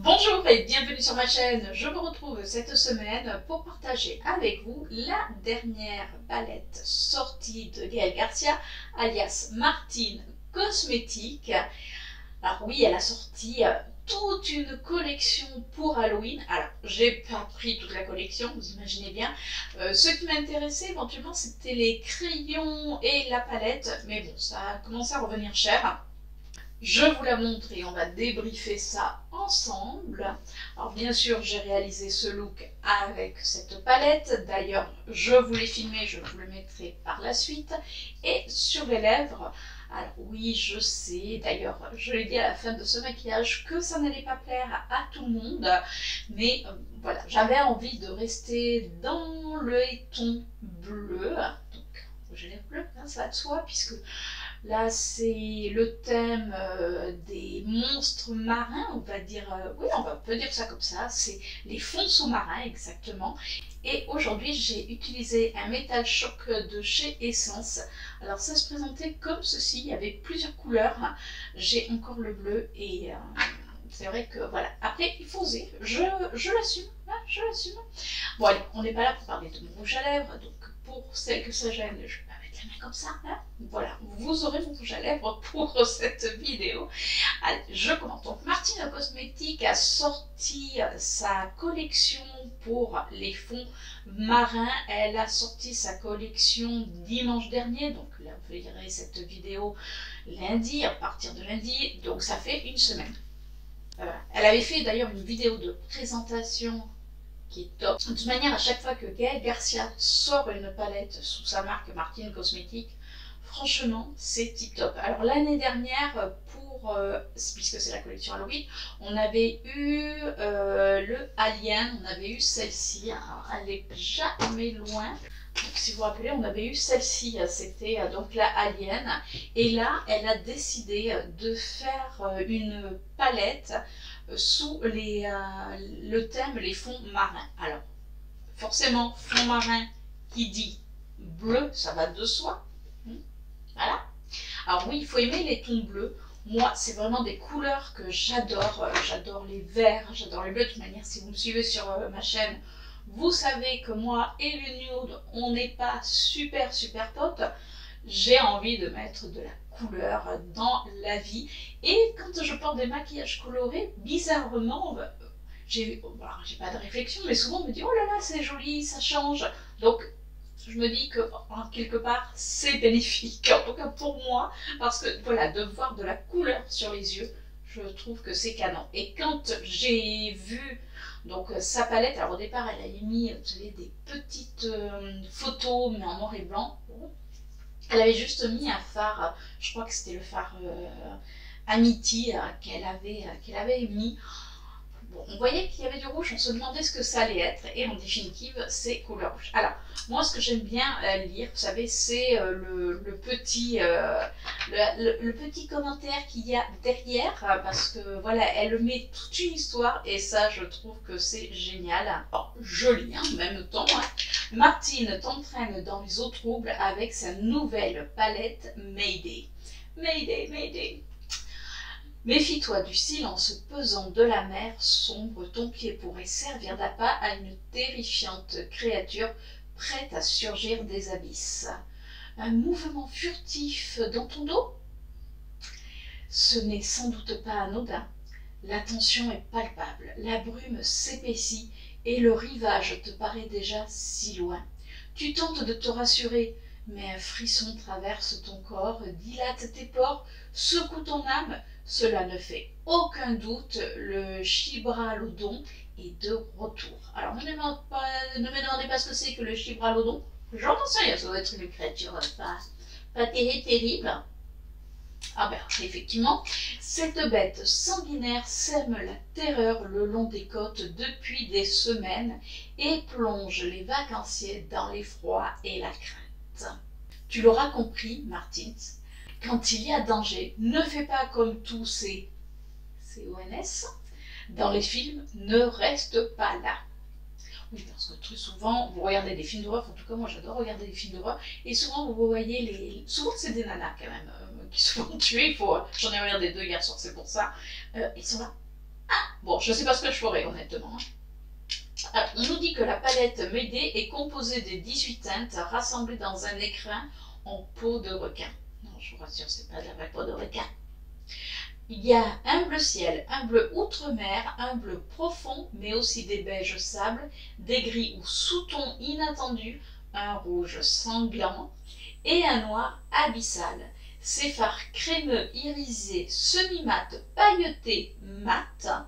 Bonjour et bienvenue sur ma chaîne. Je me retrouve cette semaine pour partager avec vous la dernière palette sortie de Gaëlle Garcia, alias Martine Cosmétiques. Alors oui, elle a sorti toute une collection pour Halloween. Alors, j'ai pas pris toute la collection, vous imaginez bien. Ce qui m'intéressait éventuellement, c'était les crayons et la palette. Mais bon, ça a commencé à revenir cher. Je vous la montre et on va débriefer ça ensemble. Alors bien sûr, j'ai réalisé ce look avec cette palette. D'ailleurs, je vous l'ai filmé, je vous le mettrai par la suite. Et sur les lèvres, alors oui, je sais, d'ailleurs, je l'ai dit à la fin de ce maquillage que ça n'allait pas plaire à tout le monde. Mais voilà, j'avais envie de rester dans le ton bleu. Donc, rouge à lèvres bleu, hein, ça va de soi, puisque là, c'est le thème des monstres marins, on va dire, oui, on peut dire ça comme ça, c'est les fonds sous-marins exactement. Et aujourd'hui, j'ai utilisé un Metal Shock de chez Essence. Alors, ça se présentait comme ceci, il y avait plusieurs couleurs. J'ai encore le bleu et c'est vrai que voilà. Après, il faut oser, je l'assume, hein, je l'assume. Bon, allez, on n'est pas là pour parler de mon rouge à lèvres, donc pour celles que ça gêne, je vais pas mettre la main comme ça, hein. Voilà, vous aurez mon rouge à lèvres pour cette vidéo. Allez, je commence. Donc, Martine Cosmétiques a sorti sa collection pour les fonds marins. Elle a sorti sa collection dimanche dernier, donc là, vous verrez cette vidéo lundi, à partir de lundi, donc ça fait une semaine. Elle avait fait d'ailleurs une vidéo de présentation qui est top. De toute manière, à chaque fois que Gaëlle Garcia sort une palette sous sa marque Martine Cosmétiques, franchement, c'est tip top. Alors l'année dernière, puisque c'est la collection Halloween, on avait eu le Alien, on avait eu celle-ci. Alors elle est jamais loin. Donc, si vous vous rappelez, on avait eu celle-ci, c'était donc la Alien. Et là, elle a décidé de faire une palette sous le thème les fonds marins. Alors, forcément, fond marin qui dit bleu, ça va de soi. Voilà. Alors oui, il faut aimer les tons bleus. Moi, c'est vraiment des couleurs que j'adore. J'adore les verts, j'adore les bleus. De toute manière, si vous me suivez sur ma chaîne, vous savez que moi et le nude, on n'est pas super potes. J'ai envie de mettre de la couleur dans la vie. Et quand je porte des maquillages colorés, bizarrement, j'ai pas de réflexion, mais souvent on me dit oh là là, c'est joli, ça change. Donc je me dis que en quelque part c'est bénéfique, en tout cas pour moi, parce que voilà, de voir de la couleur sur les yeux, je trouve que c'est canon. Et quand j'ai vu donc sa palette, alors au départ elle avait mis, vous savez, des petites photos mais en noir et blanc. Elle avait juste mis un fard, je crois que c'était le fard Amity qu'elle avait mis. Bon, on voyait qu'il y avait du rouge, on se demandait ce que ça allait être, et en définitive, c'est couleur rouge. Alors, moi, ce que j'aime bien lire, vous savez, c'est le petit commentaire qu'il y a derrière, parce que voilà, elle met toute une histoire, et ça, je trouve que c'est génial. Bon, joli, hein, en même temps. Hein. Martine t'entraîne dans les eaux troubles avec sa nouvelle palette Mayday. Mayday, Mayday. Méfie-toi du silence pesant de la mer sombre, ton pied pourrait servir d'appât à une terrifiante créature prête à surgir des abysses. Un mouvement furtif dans ton dos? Ce n'est sans doute pas anodin. La tension est palpable, la brume s'épaissit et le rivage te paraît déjà si loin. Tu tentes de te rassurer, mais un frisson traverse ton corps, dilate tes pores, secoue ton âme. Cela ne fait aucun doute, le Chibralodon est de retour. Alors ne me demandez pas ce que c'est que le Chibralodon, j'en sais rien, ça doit être une créature pas terrible. Ah ben effectivement, cette bête sanguinaire sème la terreur le long des côtes depuis des semaines et plonge les vacanciers dans l'effroi et la crainte. Tu l'auras compris, Martine, quand il y a danger, ne fais pas comme tous ces ONS dans les films, ne reste pas là. Oui, parce que très souvent, vous regardez des films d'horreur, en tout cas moi j'adore regarder des films d'horreur, et souvent vous voyez souvent c'est des nanas quand même, qui se font tuer, j'en ai regardé 2 hier soir, c'est pour ça, ils sont là. Bon, je ne sais pas ce que je ferais honnêtement. Alors, on nous dit que la palette Mayday est composée de 18 teintes rassemblées dans un écrin en peau de requin. Non, je vous rassure, c'est pas de la vraie peau de requin. Il y a un bleu ciel, un bleu outre-mer, un bleu profond, mais aussi des beiges sable, des gris ou sous-tons inattendus, un rouge sanglant et un noir abyssal. Ces fards crémeux, irisés, semi-mat, pailletés, mat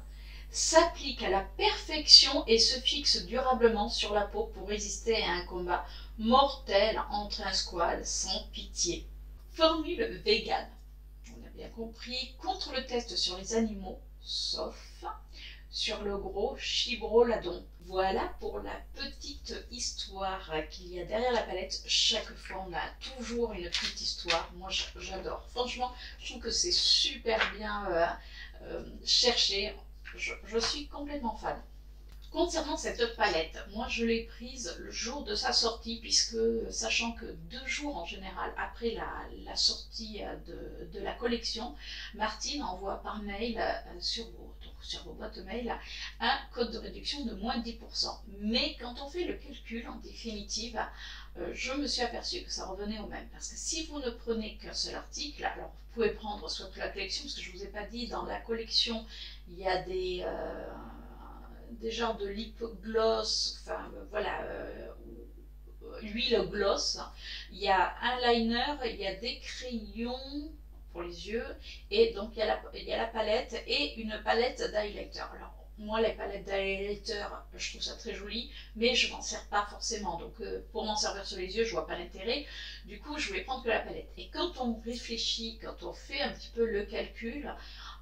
s'appliquent à la perfection et se fixent durablement sur la peau pour résister à un combat mortel entre un squale sans pitié. Formule vegan. On a bien compris, contre le test sur les animaux, sauf sur le gros chibroladon. Voilà pour la petite histoire qu'il y a derrière la palette. Chaque fois, on a toujours une petite histoire. Moi, j'adore. Franchement, je trouve que c'est super bien cherché. Je suis complètement fan. Concernant cette palette, moi je l'ai prise le jour de sa sortie, puisque sachant que 2 jours en général après la sortie de la collection, Martine envoie par mail sur vos boîtes mail un code de réduction de moins 10%. Mais quand on fait le calcul en définitive, je me suis aperçue que ça revenait au même. Parce que si vous ne prenez qu'un seul article, alors vous pouvez prendre soit toute la collection, parce que je ne vous ai pas dit, dans la collection il y a des genres de lip gloss, enfin voilà, huile gloss, il y a un liner, il y a des crayons pour les yeux, et donc il y a la palette et une palette d'highlighter. Alors moi les palettes d'highlighter, je trouve ça très joli, mais je m'en sers pas forcément, donc pour m'en servir sur les yeux, je vois pas l'intérêt. Du coup, je vais prendre que la palette. Et quand on réfléchit, quand on fait un petit peu le calcul,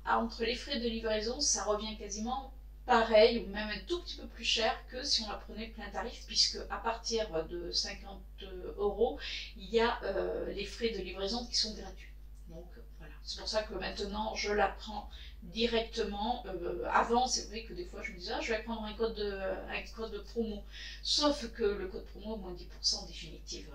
entre les frais de livraison, ça revient quasiment pareil ou même un tout petit peu plus cher que si on la prenait plein tarif, puisque à partir de 50 €, il y a les frais de livraison qui sont gratuits. Donc voilà, c'est pour ça que maintenant je la prends directement. Avant, c'est vrai que des fois je me disais je vais prendre un code de promo, sauf que le code promo moins 10% définitive.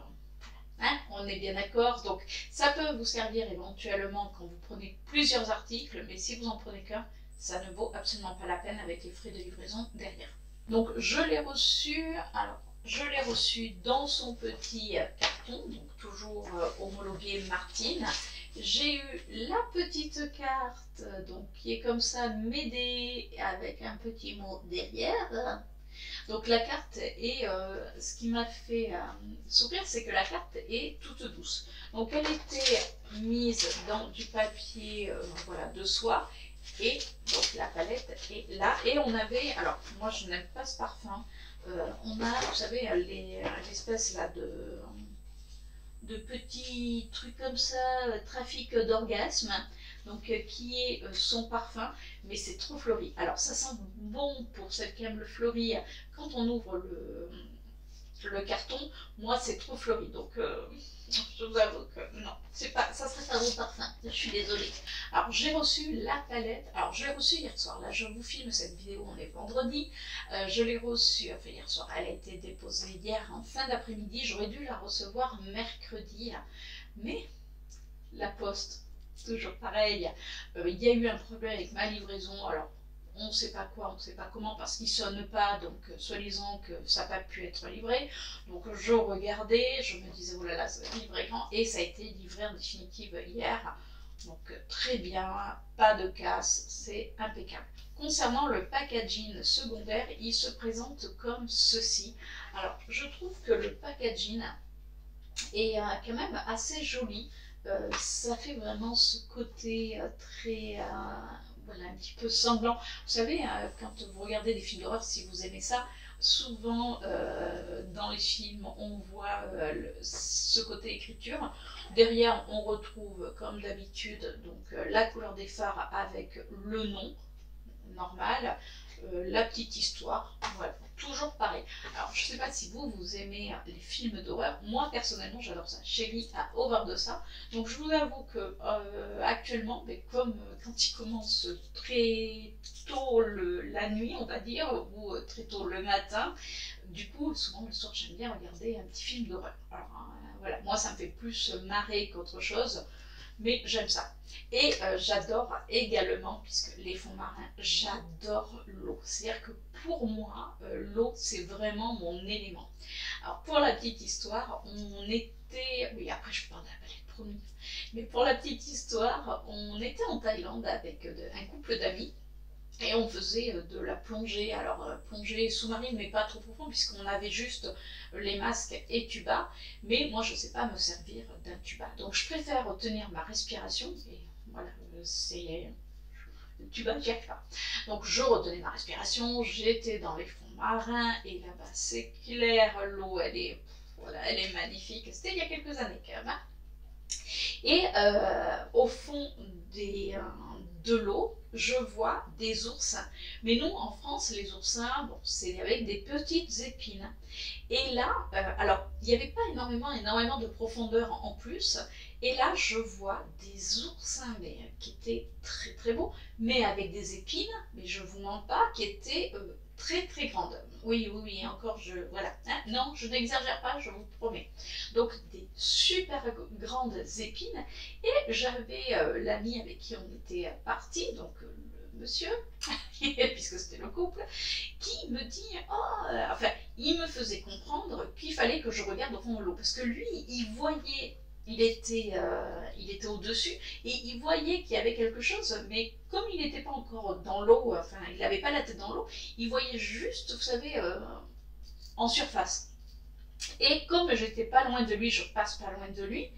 Hein, on est bien d'accord, donc ça peut vous servir éventuellement quand vous prenez plusieurs articles, mais si vous en prenez qu'un, ça ne vaut absolument pas la peine avec les frais de livraison derrière. Donc je l'ai reçu, alors je l'ai reçu dans son petit carton, donc toujours homologué Martine. J'ai eu la petite carte, donc qui est comme ça, m'aider, avec un petit mot derrière. Donc la carte est, ce qui m'a fait sourire, c'est que la carte est toute douce. Donc elle était mise dans du papier voilà, de soie, et donc la palette est là. Et on avait, alors moi je n'aime pas ce parfum, on a, vous savez, l'espèce là de petits trucs comme ça, trafic d'orgasme, donc qui est son parfum, mais c'est trop fleuri. Alors ça sent bon pour celles qui aiment le fleuri. Quand on ouvre le carton, moi c'est trop fleuri, donc je vous avoue que non, c'est pas, ça serait pas bon parfum, je suis désolée. Alors j'ai reçu la palette, alors je l'ai reçue hier soir, là je vous filme cette vidéo, on est vendredi, je l'ai reçue, enfin hier soir, elle a été déposée hier en fin d'après-midi, j'aurais dû la recevoir mercredi, mais la poste, toujours pareil, il y a eu un problème avec ma livraison, alors on ne sait pas quoi, on ne sait pas comment, parce qu'il ne sonne pas, donc soi-disant que ça n'a pas pu être livré. Donc je regardais, je me disais, oh là là, ça va être livré quand? Et ça a été livré en définitive hier. Donc très bien, pas de casse, c'est impeccable. Concernant le packaging secondaire, il se présente comme ceci. Alors je trouve que le packaging est quand même assez joli. Ça fait vraiment ce côté très... voilà, un petit peu sanglant. Vous savez, quand vous regardez des films d'horreur, si vous aimez ça, souvent dans les films, on voit ce côté écriture. Derrière, on retrouve, comme d'habitude, donc la couleur des phares avec le nom normal, la petite histoire, voilà, toujours pareil. Alors je sais pas si vous aimez les films d'horreur, moi personnellement j'adore ça, Chérie a horreur de ça, donc je vous avoue que actuellement, mais comme quand il commence très tôt la nuit on va dire, ou très tôt le matin, du coup souvent le soir j'aime bien regarder un petit film d'horreur. Alors voilà, moi ça me fait plus marrer qu'autre chose. mais j'aime ça. Et j'adore également, puisque les fonds marins, j'adore l'eau. C'est-à-dire que pour moi, l'eau, c'est vraiment mon élément. Alors pour la petite histoire, on était... Oui, après je parle de la palette, promis. Mais pour la petite histoire, on était en Thaïlande avec un couple d'amis. Et on faisait de la plongée, alors plongée sous-marine, mais pas trop profond, puisqu'on avait juste les masques et tuba. Mais moi, je ne sais pas me servir d'un tuba. Donc, je préfère tenir ma respiration. Et voilà, c'est le tuba, j'y arrive pas. Donc, je retenais ma respiration, j'étais dans les fonds marins, et là-bas, c'est clair, l'eau, voilà, elle est magnifique. C'était il y a quelques années, quand même. Hein. Et au fond de l'eau, je vois des oursins. Mais nous, en France, les oursins, bon, c'est avec des petites épines. Et là, alors, il n'y avait pas énormément de profondeur en plus. Et là, je vois des oursins mais, qui étaient très très beaux, mais avec des épines, mais je ne vous mens pas, qui étaient très très grandes. Oui, encore, voilà. Hein, non, je n'exagère pas, je vous promets. Donc, des super grandes épines. Et j'avais l'ami avec qui on était partis, donc le monsieur, puisque c'était le couple, qui me dit, enfin, il me faisait comprendre qu'il fallait que je regarde au fond de l'eau, parce que lui, il voyait, il était au-dessus, et il voyait qu'il y avait quelque chose, mais comme il n'était pas encore dans l'eau, enfin, il n'avait pas la tête dans l'eau, il voyait juste, vous savez, en surface. Et comme j'étais pas loin de lui, je passe pas loin de lui,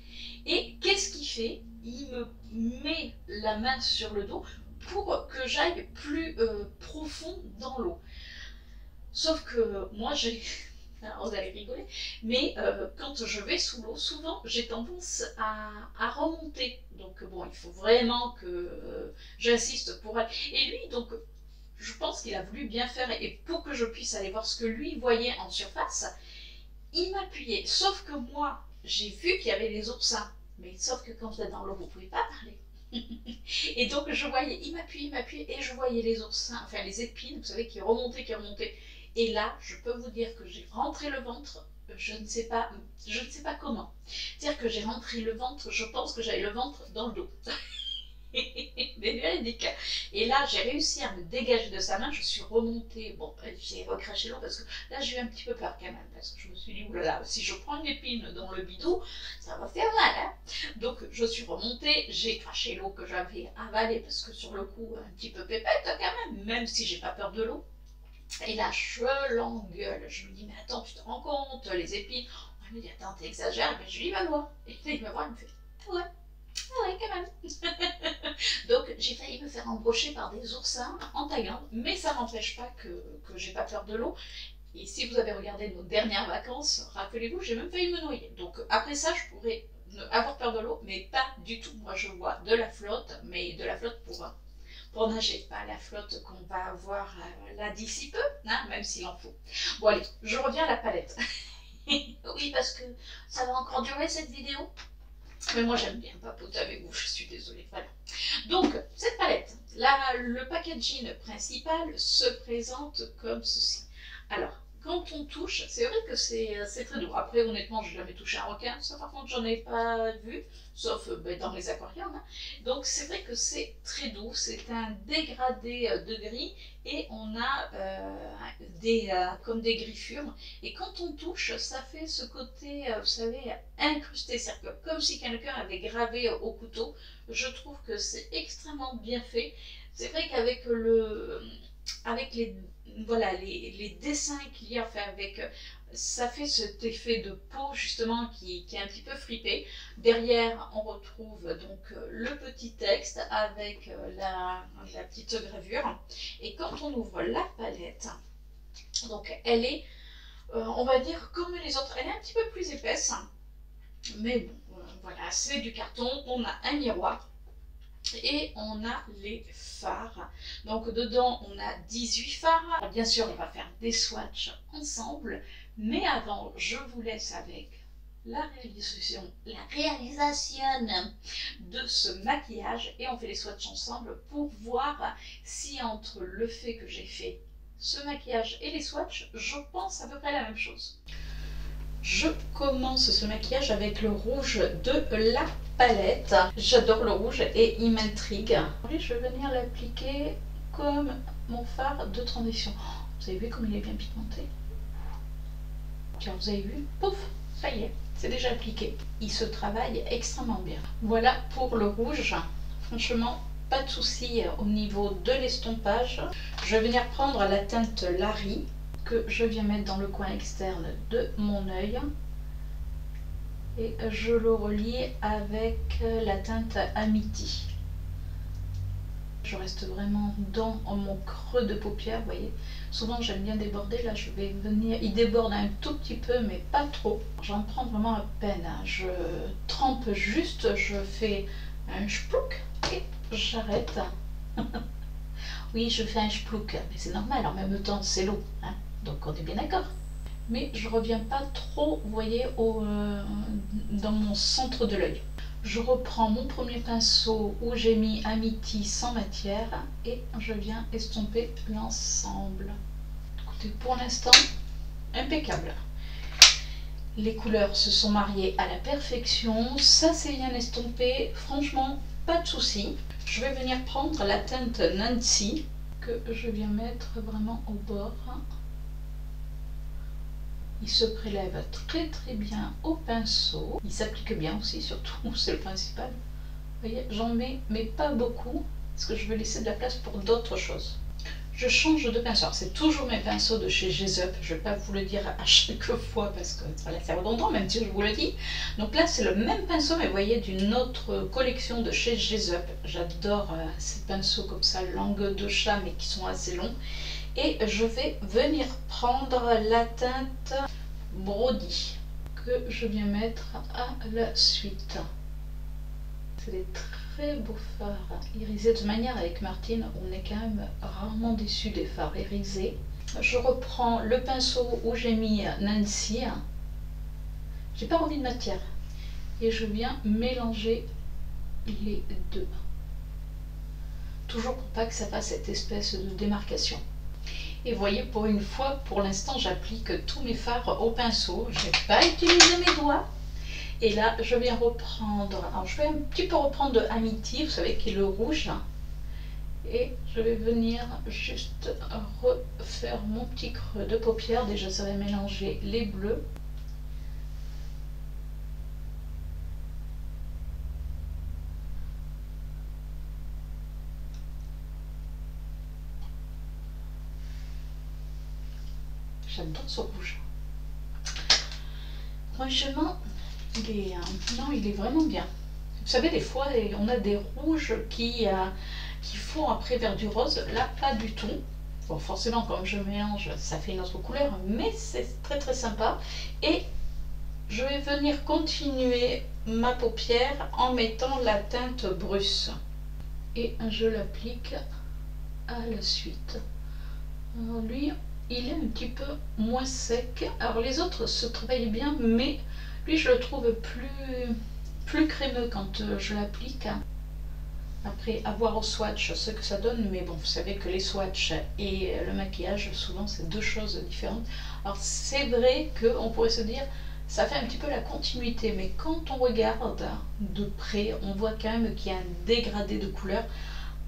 et qu'est-ce qu'il fait? Il me met la main sur le dos pour que j'aille plus profond dans l'eau. Sauf que moi, alors vous allez rigoler, mais quand je vais sous l'eau, souvent j'ai tendance à remonter. Donc bon, il faut vraiment que j'insiste pour elle. Et lui, donc, je pense qu'il a voulu bien faire, et pour que je puisse aller voir ce que lui voyait en surface, il m'appuyait. Sauf que moi, j'ai vu qu'il y avait les oursins. Mais sauf que quand vous êtes dans l'eau, vous ne pouvez pas parler. Et donc je voyais, il m'appuyait, et je voyais les oursins, enfin les épines, vous savez, qui remontaient. Et là, je peux vous dire que j'ai rentré le ventre, je ne sais pas comment. C'est-à-dire que j'ai rentré le ventre, je pense que j'avais le ventre dans le dos. Mais véridique. Et là, j'ai réussi à me dégager de sa main, je suis remontée, bon, j'ai recraché l'eau parce que là, j'ai eu un petit peu peur quand même, parce que je me suis dit, oulala, si je prends une épine dans le bidou, ça va faire mal, hein. Donc, je suis remontée, j'ai craché l'eau que j'avais avalée, parce que sur le coup, un petit peu pépette quand même si j'ai pas peur de l'eau. Et là, je l'engueule, je lui dis, mais attends, tu te rends compte, les épines. Il me dit, attends, t'exagères, mais je lui dis, va voir. Et là, il me voit, il me fait, ouais. Ah ouais, quand même. Donc j'ai failli me faire embrocher par des oursins en Thaïlande, mais ça n'empêche pas que j'ai pas peur de l'eau. Et si vous avez regardé nos dernières vacances, rappelez-vous, j'ai même failli me noyer. Donc après ça, je pourrais avoir peur de l'eau, mais pas du tout. Moi, je vois de la flotte, mais de la flotte pour nager, pas la flotte qu'on va avoir là d'ici peu, hein, même s'il en faut. Bon allez, je reviens à la palette. Oui, parce que ça va encore durer cette vidéo. Mais moi j'aime bien papoter avec vous, je suis désolée. Voilà. Donc, cette palette, là, le packaging principal se présente comme ceci. Alors, quand on touche, c'est vrai que c'est très doux. Après, honnêtement, je n'ai jamais touché un requin. Ça, par contre, j'en ai pas vu, sauf dans les aquariums. Hein. Donc, c'est vrai que c'est très doux. C'est un dégradé de gris et on a comme des griffures. Et quand on touche, ça fait ce côté, vous savez, incrusté. C'est-à-dire comme si quelqu'un avait gravé au couteau. Je trouve que c'est extrêmement bien fait. C'est vrai qu'avec avec les dessins qu'il y a, enfin ça fait cet effet de peau justement qui est un petit peu fripé. Derrière, on retrouve donc le petit texte avec la petite gravure. Et quand on ouvre la palette, donc elle est, on va dire comme les autres, elle est un petit peu plus épaisse. Mais bon, voilà, c'est du carton, on a un miroir. Et on a les phares. Donc dedans, on a 18 phares. Alors, bien sûr, on va faire des swatchs ensemble. Mais avant, je vous laisse avec la réalisation de ce maquillage. Et on fait les swatchs ensemble pour voir si entre le fait que j'ai fait ce maquillage et les swatchs, je pense à peu près la même chose. Je commence ce maquillage avec le rouge de la palette. J'adore le rouge et il m'intrigue. Je vais venir l'appliquer comme mon fard de transition. Vous avez vu comme il est bien pigmenté? Tiens, vous avez vu? Pouf, ça y est, c'est déjà appliqué. Il se travaille extrêmement bien. Voilà pour le rouge. Franchement, pas de souci au niveau de l'estompage. Je vais venir prendre la teinte Larry que je viens mettre dans le coin externe de mon œil. Et je le relie avec la teinte Amity. Je reste vraiment dans mon creux de paupière, vous voyez. Souvent j'aime bien déborder, là je vais venir, il déborde un tout petit peu mais pas trop. J'en prends vraiment à peine, je trempe juste, je fais un splouk et j'arrête. Oui, je fais un splouk, mais c'est normal, en même temps c'est l'eau, hein, donc on est bien d'accord. Mais je reviens pas trop, vous voyez, dans mon centre de l'œil. Je reprends mon premier pinceau où j'ai mis Amity sans matière et je viens estomper l'ensemble. Écoutez, pour l'instant, impeccable. Les couleurs se sont mariées à la perfection, ça c'est bien estompé, franchement, pas de souci. Je vais venir prendre la teinte Nancy que je viens mettre vraiment au bord. Il se prélève très très bien au pinceau. Il s'applique bien aussi, surtout, c'est le principal. Vous voyez, j'en mets, mais pas beaucoup, parce que je veux laisser de la place pour d'autres choses. Je change de pinceau. C'est toujours mes pinceaux de chez Gesup. Je ne vais pas vous le dire à chaque fois, parce que voilà, c'est redondant, même si je vous le dis. Donc là, c'est le même pinceau, mais vous voyez, d'une autre collection de chez Gesup. J'adore ces pinceaux comme ça, langue de chat, mais qui sont assez longs. Et je vais venir prendre la teinte Brody que je viens mettre à la suite. C'est des très beaux fards irisés. De toute manière, avec Martine, on est quand même rarement déçu des fards irisés. Je reprends le pinceau où j'ai mis Nancy. J'ai pas envie de matière. Et je viens mélanger les deux. Toujours pour pas que ça fasse cette espèce de démarcation. Et vous voyez, pour une fois, pour l'instant, j'applique tous mes fards au pinceau. Je n'ai pas utilisé mes doigts. Et là, je viens reprendre, alors je vais un petit peu reprendre de Amity, vous savez, qui est le rouge. Et je vais venir juste refaire mon petit creux de paupière. Déjà, ça va mélanger les bleus. J'adore ce rouge. Franchement, il est vraiment bien. Vous savez, des fois, on a des rouges qui font après vers du rose. Là, pas du tout. Bon, forcément, comme je mélange, ça fait une autre couleur, mais c'est très très sympa. Et je vais venir continuer ma paupière en mettant la teinte Bruce. Et je l'applique à la suite. Alors lui, il est un petit peu moins sec. Alors les autres se travaillent bien, mais lui je le trouve plus crémeux quand je l'applique. Après, à voir au swatch ce que ça donne, mais bon, vous savez que les swatchs et le maquillage, souvent c'est deux choses différentes. Alors c'est vrai qu'on pourrait se dire, ça fait un petit peu la continuité, mais quand on regarde de près, on voit quand même qu'il y a un dégradé de couleurs.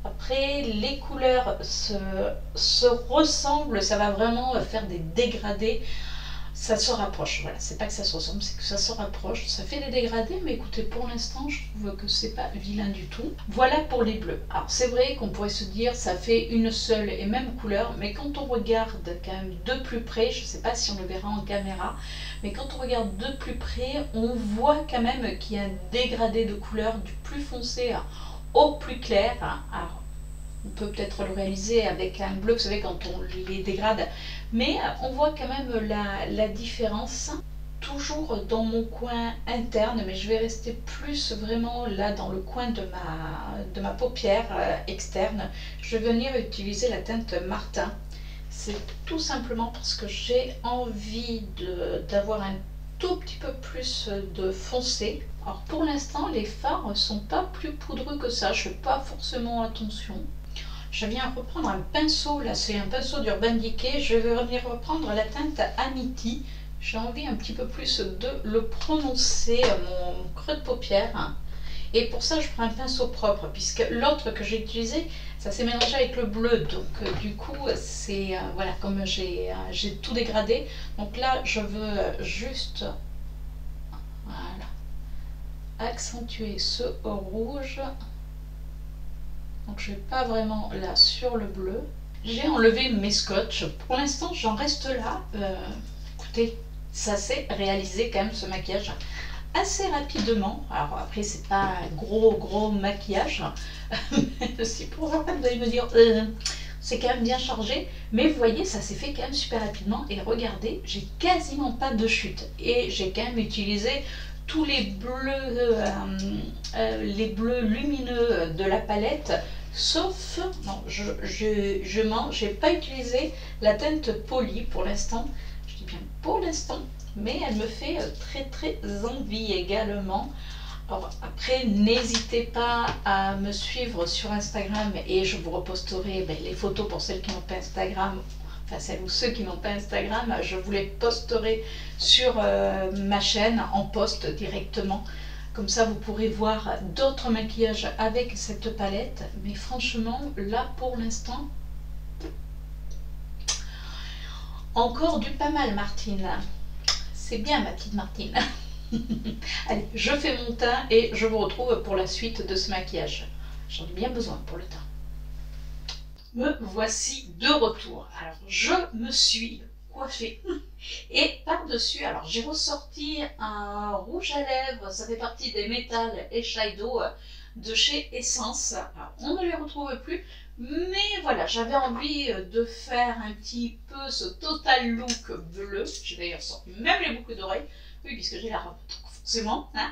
Après, les couleurs se ressemblent, ça va vraiment faire des dégradés. Ça se rapproche, voilà, c'est pas que ça se ressemble, c'est que ça se rapproche. Ça fait des dégradés, mais écoutez, pour l'instant, je trouve que c'est pas vilain du tout. Voilà pour les bleus. Alors, c'est vrai qu'on pourrait se dire, ça fait une seule et même couleur, mais quand on regarde quand même de plus près, je sais pas si on le verra en caméra, mais quand on regarde de plus près, on voit quand même qu'il y a un dégradé de couleur du plus foncé au plus clair. Alors, on peut peut-être le réaliser avec un bleu, vous savez, quand on les dégrade, mais on voit quand même la différence. Toujours dans mon coin interne, mais je vais rester plus vraiment là dans le coin de ma paupière externe. Je vais venir utiliser la teinte Martin. C'est tout simplement parce que j'ai envie d'avoir un tout petit peu plus de foncé. Alors pour l'instant, les fards ne sont pas plus poudreux que ça, je ne fais pas forcément attention. Je viens reprendre un pinceau, là c'est un pinceau d'Urban Decay, je vais venir reprendre la teinte Amity. j'ai envie un petit peu plus de le prononcer, mon creux de paupière. Et pour ça, je prends un pinceau propre, puisque l'autre que j'ai utilisé, ça s'est mélangé avec le bleu. Donc du coup, c'est voilà, comme j'ai tout dégradé. Donc là, je veux juste voilà, accentuer ce rouge. Donc je vais pas vraiment là sur le bleu. J'ai enlevé mes scotch. Pour l'instant, j'en reste là. Écoutez, ça s'est réalisé quand même ce maquillage assez rapidement. Alors après, c'est pas un gros maquillage. Si pour vous allez me dire, c'est quand même bien chargé. Mais vous voyez, ça s'est fait quand même super rapidement. Et regardez, j'ai quasiment pas de chute. Et j'ai quand même utilisé tous les bleus lumineux de la palette. Sauf, non, j'ai pas utilisé la teinte polie pour l'instant. Je dis bien pour l'instant, mais elle me fait très envie également. Alors après, n'hésitez pas à me suivre sur Instagram et je vous reposterai les photos pour celles qui n'ont pas Instagram. Enfin, celles ou ceux qui n'ont pas Instagram, je vous les posterai sur ma chaîne en post directement. Comme ça, vous pourrez voir d'autres maquillages avec cette palette. Mais franchement, là, pour l'instant, encore du pas mal, Martine. C'est bien, ma petite Martine. Allez, je fais mon teint et je vous retrouve pour la suite de ce maquillage. J'en ai bien besoin pour le teint. Me voici de retour. Alors, je me suis coiffée et par-dessus, alors j'ai ressorti un rouge à lèvres, ça fait partie des Metal Eyeshadow de chez Essence. Alors, on ne les retrouve plus, mais voilà, j'avais envie de faire un petit peu ce total look bleu. J'ai d'ailleurs sorti même les boucles d'oreilles, oui, puisque j'ai la robe, forcément. Hein.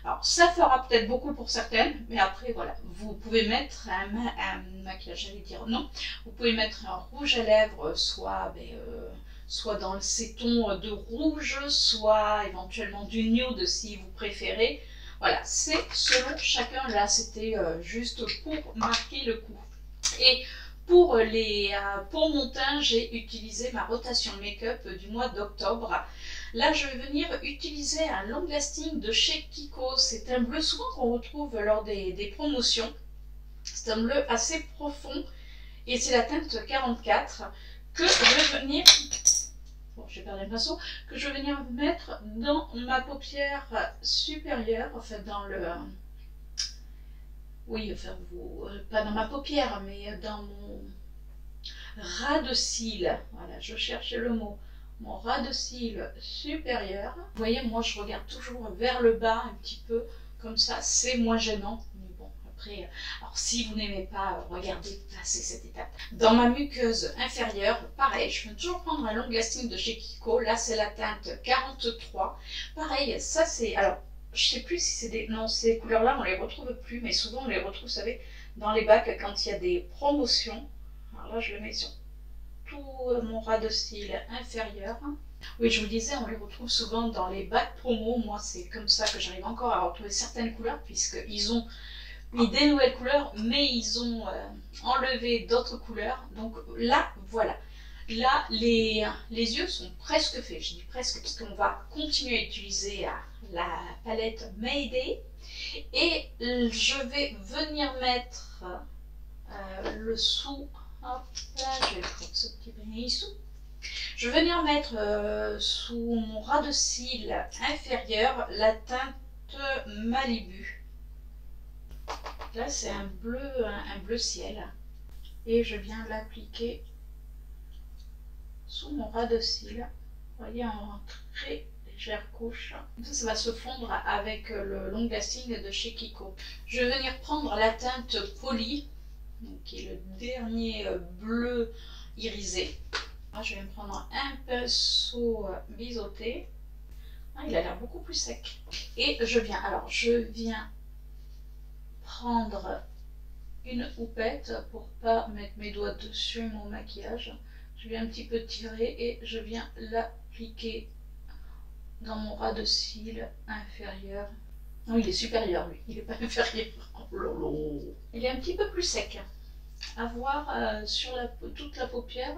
Alors, ça fera peut-être beaucoup pour certaines, mais après, voilà, vous pouvez mettre un maquillage, j'allais dire non, vous pouvez mettre un rouge à lèvres, soit dans ces tons de rouge, soit éventuellement du nude si vous préférez. Voilà, c'est selon chacun. Là, c'était juste pour marquer le coup. Et pour mon teint, j'ai utilisé ma rotation make-up du mois d'octobre. Là, je vais venir utiliser un long lasting de chez Kiko. C'est un bleu souvent qu'on retrouve lors des promotions. C'est un bleu assez profond et c'est la teinte 44 que je vais venir... Bon, j'ai perdu le pinceau. Que je vais venir mettre dans ma paupière supérieure, enfin dans le... Oui, enfin, pas dans ma paupière, mais dans mon ras de cils. Voilà, je cherchais le mot. Mon ras de cils supérieur. Vous voyez, moi, je regarde toujours vers le bas un petit peu, comme ça, c'est moins gênant. Mais bon, après, alors si vous n'aimez pas, regardez, passez cette étape. Dans ma muqueuse inférieure, pareil, je vais toujours prendre un long lasting de chez Kiko. Là, c'est la teinte 43. Pareil, ça c'est... Alors, je sais plus si c'est des... Non, ces couleurs-là, on les retrouve plus, mais souvent on les retrouve, vous savez, dans les bacs quand il y a des promotions. Alors là, je le mets sur tout mon ras de cils inférieur. Oui, je vous disais, on les retrouve souvent dans les bacs promo. Moi, c'est comme ça que j'arrive encore à retrouver certaines couleurs, puisqu'ils ont mis des nouvelles couleurs, mais ils ont enlevé d'autres couleurs. Donc là, voilà. Là, les yeux sont presque faits. Je dis presque, puisqu'on va continuer à utiliser la palette Mayday. Et je vais venir mettre le sous. Hop là, je vais prendre ce petit panier sous. Je vais venir mettre sous mon ras de cils inférieur la teinte Malibu. Là, c'est un bleu ciel. Et je viens l'appliquer sous mon ras de cils. Vous voyez, en très légère couche. Ça va se fondre avec le long lasting de chez Kiko. Je vais venir prendre la teinte Poly, qui est le dernier bleu irisé. Là, je vais me prendre un pinceau biseauté. Ah, il a l'air beaucoup plus sec. Et je viens prendre une houppette pour pas mettre mes doigts dessus mon maquillage. Je viens un petit peu tirer et je viens l'appliquer dans mon ras de cils inférieur. Non, il est supérieur lui, il n'est pas inférieur. Oh lolo. Il est un petit peu plus sec. À voir sur toute la paupière,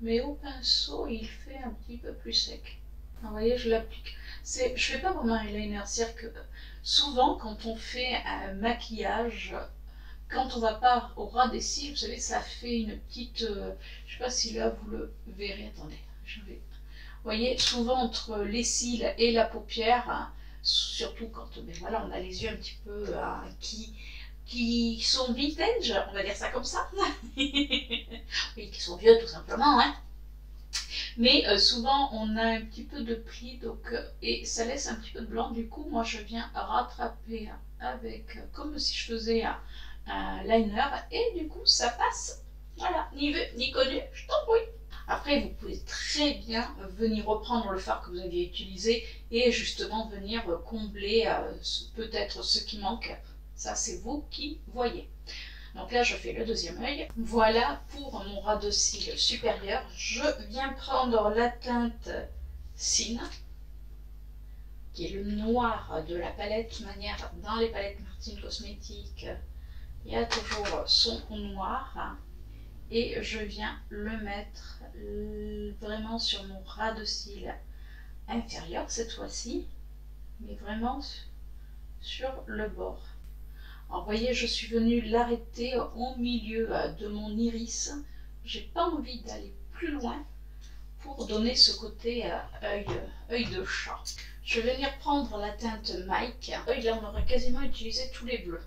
mais au pinceau il fait un petit peu plus sec. Vous voyez, je l'applique. Je fais pas vraiment un eyeliner, c'est-à-dire que souvent quand on fait un maquillage, quand on va pas au ras des cils, vous savez, ça fait une petite... je sais pas si là vous le verrez, attendez, je vais... Vous voyez, souvent entre les cils et la paupière, hein, surtout quand voilà, on a les yeux un petit peu hein, qui sont vintage, on va dire ça comme ça. Oui, qui sont vieux tout simplement, hein. Mais souvent on a un petit peu de plis, donc, et ça laisse un petit peu de blanc. Du coup, moi je viens rattraper avec, comme si je faisais un liner, et du coup ça passe. Voilà, ni vu ni connu, je t'embrouille. Après, vous pouvez très bien venir reprendre le fard que vous aviez utilisé et justement venir combler peut-être ce qui manque. Ça, c'est vous qui voyez. Donc là, je fais le deuxième œil. Voilà pour mon ras de cils supérieur. Je viens prendre la teinte Sin, qui est le noir de la palette. De toute manière, dans les palettes Martine Cosmétiques, il y a toujours son noir. Et je viens le mettre vraiment sur mon ras de cils inférieur cette fois-ci, mais vraiment sur le bord. Alors, vous voyez, je suis venue l'arrêter au milieu de mon iris. J'ai pas envie d'aller plus loin pour donner ce côté œil de chat. Je vais venir prendre la teinte Mike. Là, on aurait quasiment utilisé tous les bleus,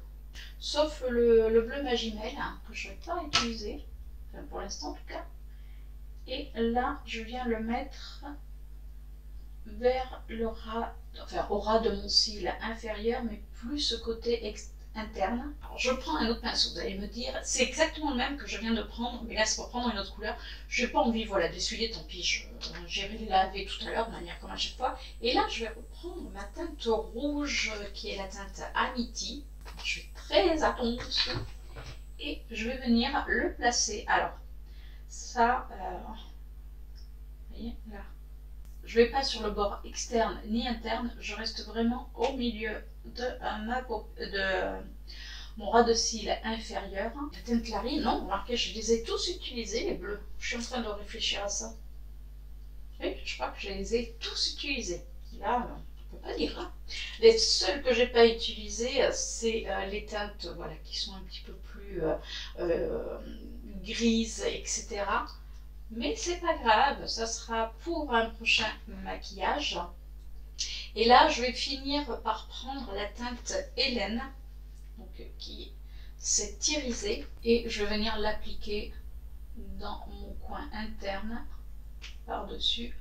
sauf le bleu Magimel que je ne vais pas utiliser. Pour l'instant en tout cas. Et là, je viens le mettre vers le ras, enfin au ras de mon cil inférieur, mais plus ce côté interne. Alors, je prends un autre pinceau, vous allez me dire, c'est exactement le même que je viens de prendre, mais là c'est pour prendre une autre couleur. Je n'ai pas envie, voilà, d'essuyer, tant pis, j'ai lavé tout à l'heure de manière comme à chaque fois. Et là, je vais reprendre ma teinte rouge, qui est la teinte Amity. Je fais très attention. Et je vais venir le placer. Alors, ça, vous voyez, là. Je ne vais pas sur le bord externe ni interne, je reste vraiment au milieu de mon ras de cils inférieur. La teinte Clarine, non, remarquez, je les ai tous utilisés, les bleus. Je suis en train de réfléchir à ça. Oui, je crois que je les ai tous utilisés. Là, on ne peut pas dire. Hein. Les seuls que j'ai pas utilisés, c'est les teintes voilà, qui sont un petit peu plus grises, etc. Mais c'est pas grave, ça sera pour un prochain maquillage. Et là, je vais finir par prendre la teinte Hélène, donc, qui s'est irisée, et je vais venir l'appliquer dans mon coin interne, par-dessus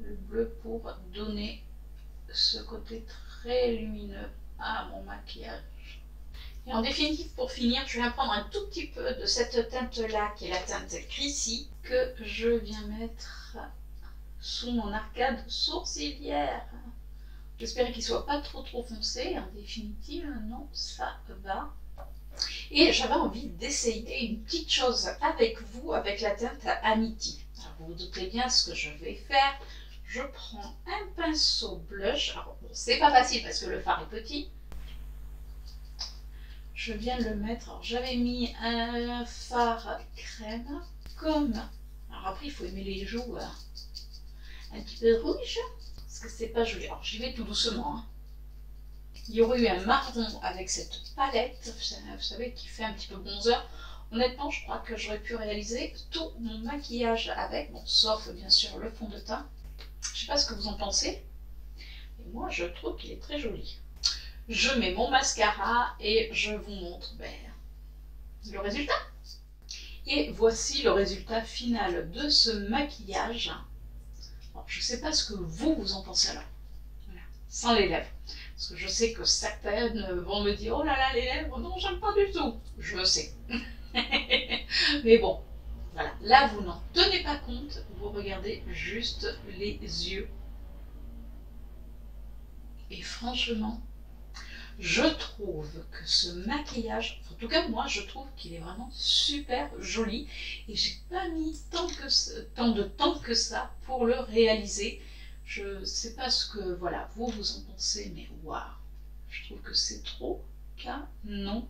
le bleu, pour donner ce côté très lumineux à mon maquillage. Et en définitive, pour finir, je viens prendre un tout petit peu de cette teinte-là, qui est la teinte Chrissy, que je viens mettre sous mon arcade sourcilière. J'espère qu'il ne soit pas trop foncé. En définitive, non, ça va. Et j'avais envie d'essayer une petite chose avec vous, avec la teinte Amity. Alors, vous vous doutez bien ce que je vais faire. Je prends un pinceau blush. Alors, bon, c'est pas facile parce que le fard est petit. Je viens le mettre. Alors, j'avais mis un fard crème, comme. Alors, après, il faut aimer les joues un petit peu rouge, parce que c'est pas joli. Alors, j'y vais tout doucement. Hein. Il y aurait eu un marron avec cette palette, vous savez, qui fait un petit peu bronzer. Honnêtement, je crois que j'aurais pu réaliser tout mon maquillage avec, bon, sauf bien sûr le fond de teint. Je sais pas ce que vous en pensez, mais moi je trouve qu'il est très joli. Je mets mon mascara et je vous montre le résultat. Et voici le résultat final de ce maquillage. Alors, je ne sais pas ce que vous en pensez alors, voilà. Sans les lèvres. Parce que je sais que certaines vont me dire « Oh là là, les lèvres, non, j'aime pas du tout !» Je le sais. Mais bon, voilà. Là, vous n'en tenez pas compte, vous regardez juste les yeux. Et franchement, je trouve que ce maquillage, en tout cas moi, je trouve qu'il est vraiment super joli. Et j'ai pas mis tant de temps que ça pour le réaliser. Je sais pas ce que, voilà, vous en pensez, mais waouh, je trouve que c'est trop canon.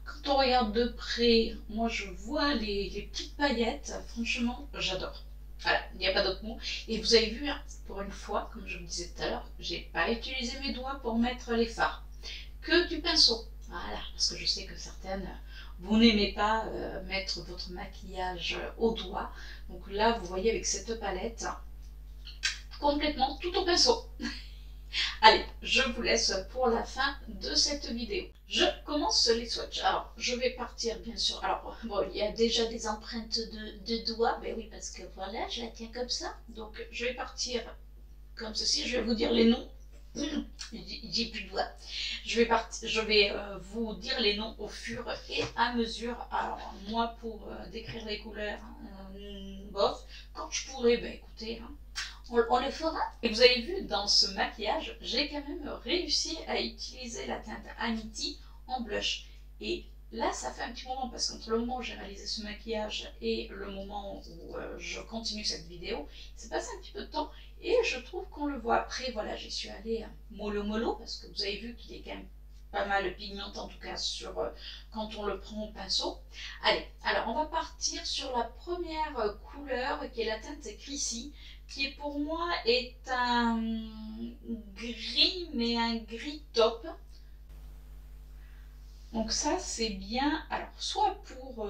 Quand on regarde de près, moi je vois les petites paillettes, franchement, j'adore. Voilà, il n'y a pas d'autre mot. Et vous avez vu, hein, pour une fois, comme je vous disais tout à l'heure, j'ai pas utilisé mes doigts pour mettre les fards. Que du pinceau. Voilà, parce que je sais que certaines, vous n'aimez pas mettre votre maquillage au doigt. Donc là, vous voyez avec cette palette, complètement tout au pinceau. Allez, je vous laisse pour la fin de cette vidéo. Je commence les swatchs. Alors, je vais partir bien sûr. Alors, bon, il y a déjà des empreintes de doigts. Mais oui, parce que voilà, je la tiens comme ça. Donc, je vais partir comme ceci. Je vais vous dire les noms. J'ai plus de doigts. Je vais vous dire les noms au fur et à mesure. Alors, moi, pour décrire les couleurs, bof. Quand je pourrai, ben écoutez... Hein, on le fera. Et vous avez vu, dans ce maquillage, j'ai quand même réussi à utiliser la teinte Amity en blush. Et là, ça fait un petit moment, parce qu'entre le moment où j'ai réalisé ce maquillage et le moment où je continue cette vidéo, il s'est passé un petit peu de temps et je trouve qu'on le voit. Après, voilà, j'y suis allée mollo, parce que vous avez vu qu'il est quand même pas mal pigmenté, en tout cas sur quand on le prend au pinceau. Allez, alors on va partir sur la première couleur qui est la teinte Chrissy, qui pour moi est un gris, mais un gris top. Donc ça c'est bien, alors soit pour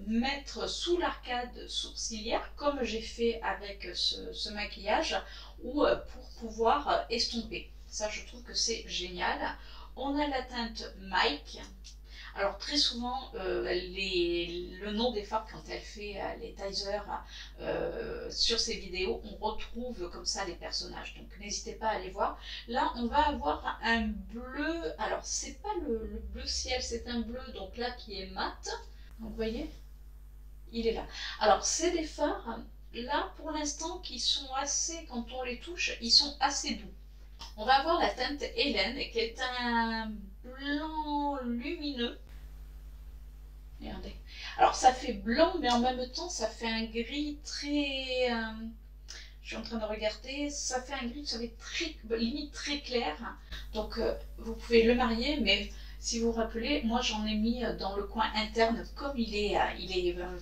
mettre sous l'arcade sourcilière, comme j'ai fait avec ce maquillage, ou pour pouvoir estomper. Ça, je trouve que c'est génial. On a la teinte Mike. Alors très souvent, le nom des fards, quand elle fait les teasers sur ses vidéos, on retrouve comme ça les personnages. Donc n'hésitez pas à aller voir. Là, on va avoir un bleu. Alors c'est pas le bleu ciel, c'est un bleu donc là qui est mat. Donc vous voyez, il est là. Alors c'est des fards là pour l'instant qui sont assez, quand on les touche, ils sont assez doux. On va avoir la teinte Hélène qui est un blanc lumineux. Regardez. Alors ça fait blanc, mais en même temps ça fait un gris très... je suis en train de regarder, ça fait un gris, vous savez, très, limite très clair. Donc vous pouvez le marier, mais si vous vous rappelez, moi j'en ai mis dans le coin interne, comme il est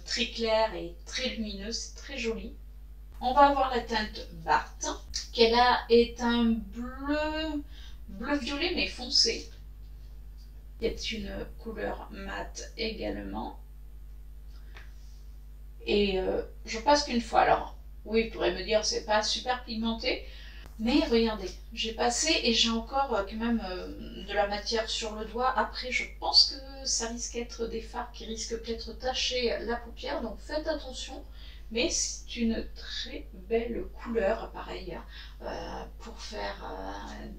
très clair et très lumineux, c'est très joli. On va avoir la teinte Bart, qui là est un bleu-violet, mais foncé. Il y a une couleur mate également. Et je passe qu'une fois. Alors, oui, vous pourrez me dire, c'est pas super pigmenté. Mais regardez, j'ai passé et j'ai encore quand même de la matière sur le doigt. Après, je pense que ça risque d'être des fards qui risquent peut-être de tacher la paupière. Donc faites attention. Mais c'est une très belle couleur, pareil, pour faire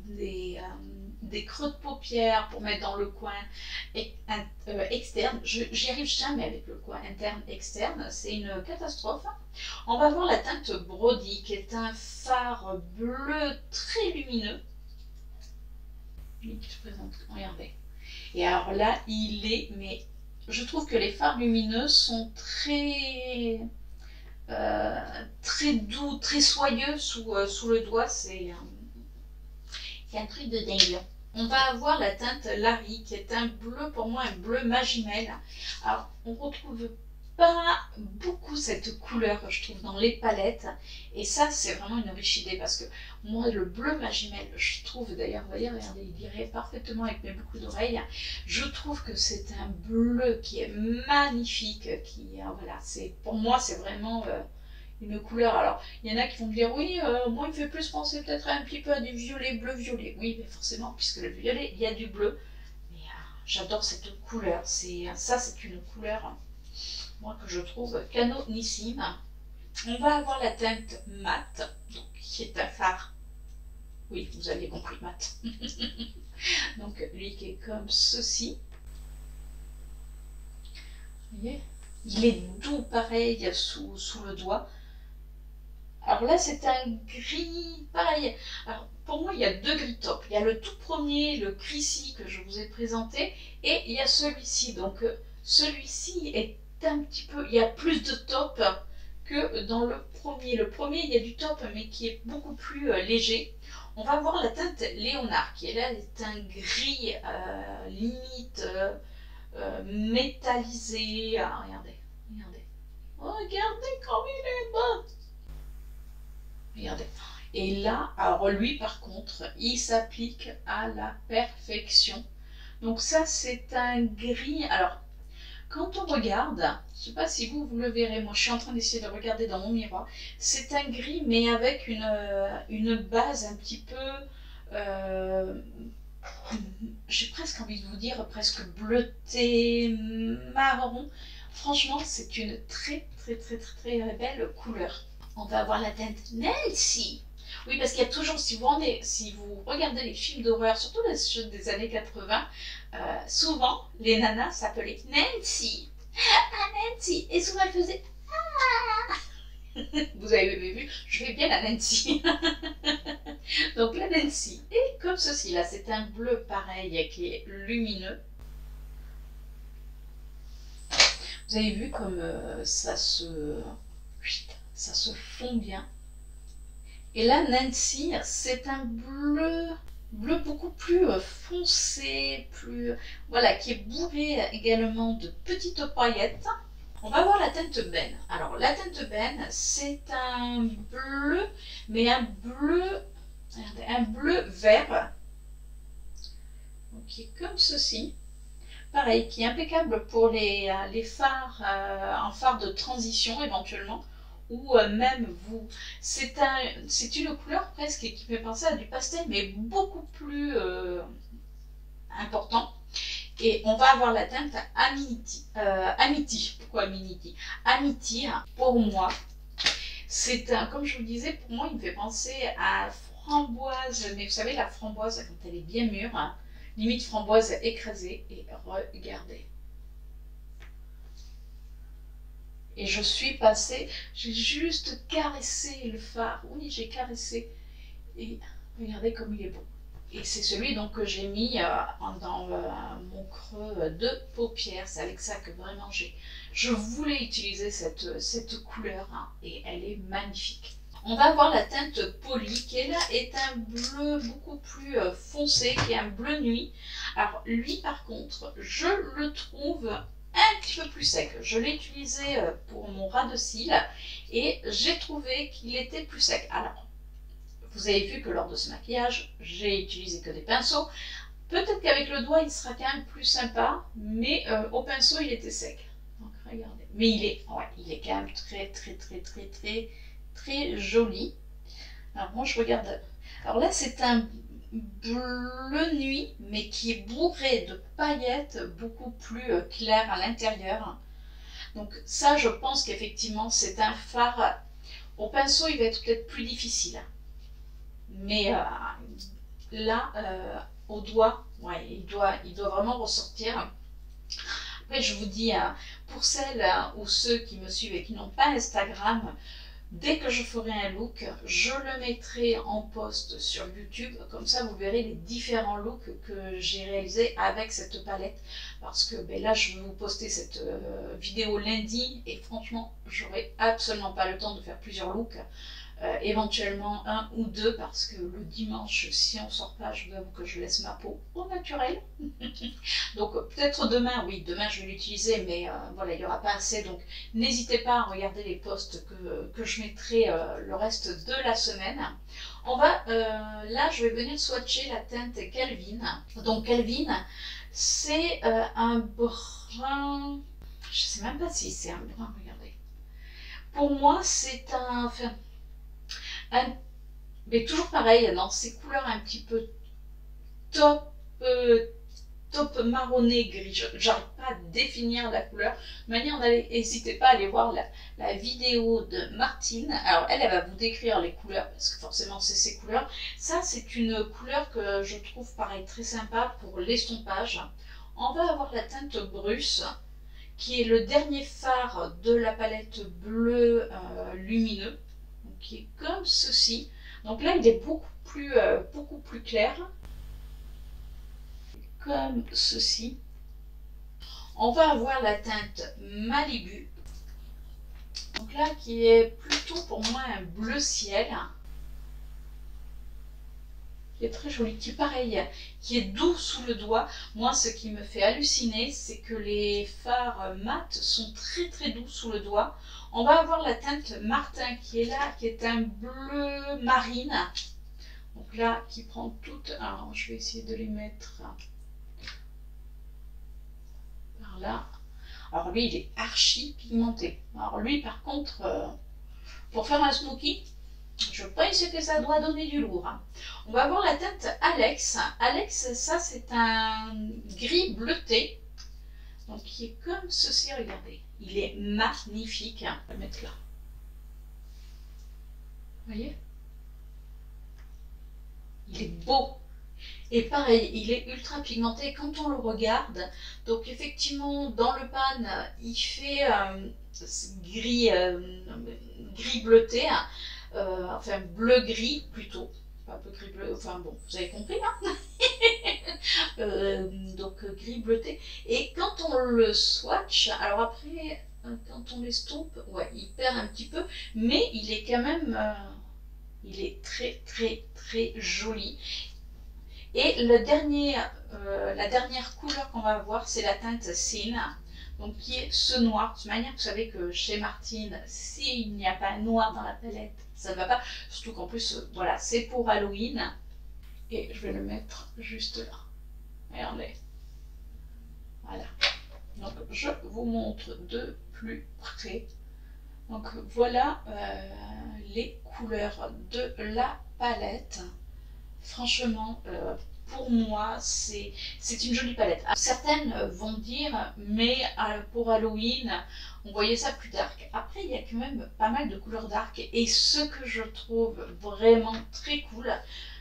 des creux de paupières, pour mettre dans le coin externe. J'y arrive jamais avec le coin interne-externe, c'est une catastrophe. On va voir la teinte Brody, qui est un fard bleu très lumineux. Lui qui se présente, regardez. Et alors là, il est, mais je trouve que les fards lumineux sont très doux, très soyeux sous le doigt, c'est un truc de dingue. On va avoir la teinte Larry, qui est un bleu, pour moi, un bleu Magimel. Alors, on retrouve pas beaucoup cette couleur, je trouve, dans les palettes. Et ça, c'est vraiment une riche idée, parce que moi, le bleu Magimel, je trouve, d'ailleurs, vous voyez, regardez, il irait parfaitement avec mes boucles d'oreilles. Je trouve que c'est un bleu qui est magnifique, voilà, pour moi, c'est vraiment... une couleur. Alors, il y en a qui vont me dire, oui, moi, il me fait plus penser peut-être un petit peu à du violet, bleu-violet. Oui, mais forcément, puisque le violet, il y a du bleu. Mais j'adore cette couleur. Ça, c'est une couleur, moi, que je trouve canonissime. On va avoir la teinte mat, donc, qui est un fard. Oui, vous avez compris, mat. Donc, lui qui est comme ceci. Vous voyez? Il est doux, pareil, sous le doigt. Alors là, c'est un gris pareil. Alors, pour moi, il y a deux gris top. Il y a le tout premier, le Chrissy, que je vous ai présenté, et il y a celui-ci. Donc, celui-ci est un petit peu... Il y a plus de top que dans le premier. Le premier, il y a du top, mais qui est beaucoup plus léger. On va voir la teinte Léonard, qui est là, est un gris limite métallisé. Ah, regardez, regardez. Regardez comme il est beau. Regardez. Et là, alors lui par contre, il s'applique à la perfection. Donc ça, c'est un gris. Alors, quand on regarde, je ne sais pas si vous le verrez, moi je suis en train d'essayer de regarder dans mon miroir, c'est un gris mais avec une base un petit peu, j'ai presque envie de vous dire, presque bleuté, marron. Franchement, c'est une très belle couleur. On va avoir la teinte Nancy. Oui, parce qu'il y a toujours, si vous regardez les films d'horreur, surtout les ceux des années 80, souvent les nanas s'appelaient Nancy. Ah, Nancy. Et souvent elles faisaient Ah. Vous avez vu, je fais bien la Nancy. Donc la Nancy est comme ceci. Là, c'est un bleu pareil qui est lumineux. Vous avez vu comme ça se fond bien. Et là, Nancy, c'est un bleu beaucoup plus foncé, voilà, qui est bourré également de petites paillettes. On va voir la teinte Ben. Alors, la teinte Ben, c'est un bleu, mais un bleu vert, donc, qui est comme ceci. Pareil, qui est impeccable pour les phares, en phare de transition éventuellement. Ou même vous, c'est une couleur presque qui fait penser à du pastel, mais beaucoup plus important. Et on va avoir la teinte Amity. Pourquoi Amity? Amity, pour moi, comme je vous disais, pour moi, il me fait penser à framboise, mais vous savez, la framboise, quand elle est bien mûre, hein, limite framboise écrasée, et regardez. Et je suis passée, j'ai juste caressé le phare. Oui, j'ai caressé. Et regardez comme il est beau. Et c'est celui donc que j'ai mis dans mon creux de paupière. C'est avec ça que vraiment je voulais utiliser cette couleur. Hein, et elle est magnifique. On va avoir la teinte Poly, qui là est un bleu beaucoup plus foncé, qui est un bleu nuit. Alors lui par contre, je le trouve un petit peu plus sec. Je l'ai utilisé pour mon ras de cils et j'ai trouvé qu'il était plus sec. Alors, vous avez vu que lors de ce maquillage, j'ai utilisé que des pinceaux. Peut-être qu'avec le doigt, il sera quand même plus sympa, mais au pinceau, il était sec. Donc, regardez. Mais il est quand même très joli. Alors, moi, je regarde. Alors là, c'est un bleu nuit, mais qui est bourré de paillettes beaucoup plus claires à l'intérieur. Donc ça, je pense qu'effectivement, c'est un fard. Au pinceau, il va être peut-être plus difficile. Mais là, au doigt, ouais, il doit vraiment ressortir. Après, je vous dis, pour celles ou ceux qui me suivent et qui n'ont pas Instagram, dès que je ferai un look, je le mettrai en post sur YouTube. Comme ça, vous verrez les différents looks que j'ai réalisés avec cette palette. Parce que là, je vais vous poster cette vidéo lundi. Et franchement, j'aurai absolument pas le temps de faire plusieurs looks. Éventuellement un ou deux, parce que le dimanche, si on sort pas, je vous avoue que je laisse ma peau au naturel. Donc peut-être demain, oui, demain je vais l'utiliser, mais voilà, il n'y aura pas assez. Donc n'hésitez pas à regarder les posts que je mettrai le reste de la semaine. On va, là je vais venir swatcher la teinte Calvin. Donc Calvin, c'est un brun, je sais même pas si c'est un brun, regardez. Pour moi, c'est mais toujours pareil, dans ces couleurs un petit peu top marronné gris. J'arrive pas à définir la couleur. De manière, n'hésitez pas à aller voir la vidéo de Martine. Alors elle va vous décrire les couleurs, parce que forcément c'est ces couleurs. Ça, c'est une couleur que je trouve pareil très sympa pour l'estompage. On va avoir la teinte Bruce, qui est le dernier fard de la palette bleu lumineux, qui est comme ceci. Donc là, il est beaucoup plus clair, comme ceci. On va avoir la teinte Malibu, donc là, qui est plutôt pour moi un bleu ciel. qui est très joli, qui est pareil, qui est doux sous le doigt. Moi, ce qui me fait halluciner, c'est que les fards mat sont très très doux sous le doigt. On va avoir la teinte Martin qui est là, qui est un bleu marine. Donc là, qui prend toute... Alors, je vais essayer de les mettre par là. Alors lui, il est archi pigmenté. Alors lui, par contre, pour faire un smoky, je pense que ça doit donner du lourd. On va avoir la teinte Alex. Alex, ça c'est un gris bleuté. Donc qui est comme ceci, regardez. Il est magnifique. On va le mettre là. Vous voyez? Il est beau. Et pareil, il est ultra pigmenté quand on le regarde. Donc effectivement, dans le pan, il fait gris, gris bleuté, enfin bleu-gris plutôt. Pas un peu gris-bleu, enfin bon, vous avez compris hein. Donc gris bleuté. Et quand on le swatch, alors après, quand on l'estompe, ouais, il perd un petit peu, mais il est quand même, il est très très très joli. Et la dernière couleur qu'on va avoir, c'est la teinte Sin, donc qui est ce noir. De toute manière, vous savez que chez Martine, s'il n'y a pas noir dans la palette, ça ne va pas. Surtout qu'en plus, voilà, c'est pour Halloween. Et je vais le mettre juste là. Regardez. Voilà. Donc, je vous montre de plus près. Donc, voilà les couleurs de la palette. Franchement, pour moi, c'est une jolie palette. Certaines vont dire, mais pour Halloween, on voyait ça plus dark. Après, il y a quand même pas mal de couleurs dark. Et ce que je trouve vraiment très cool,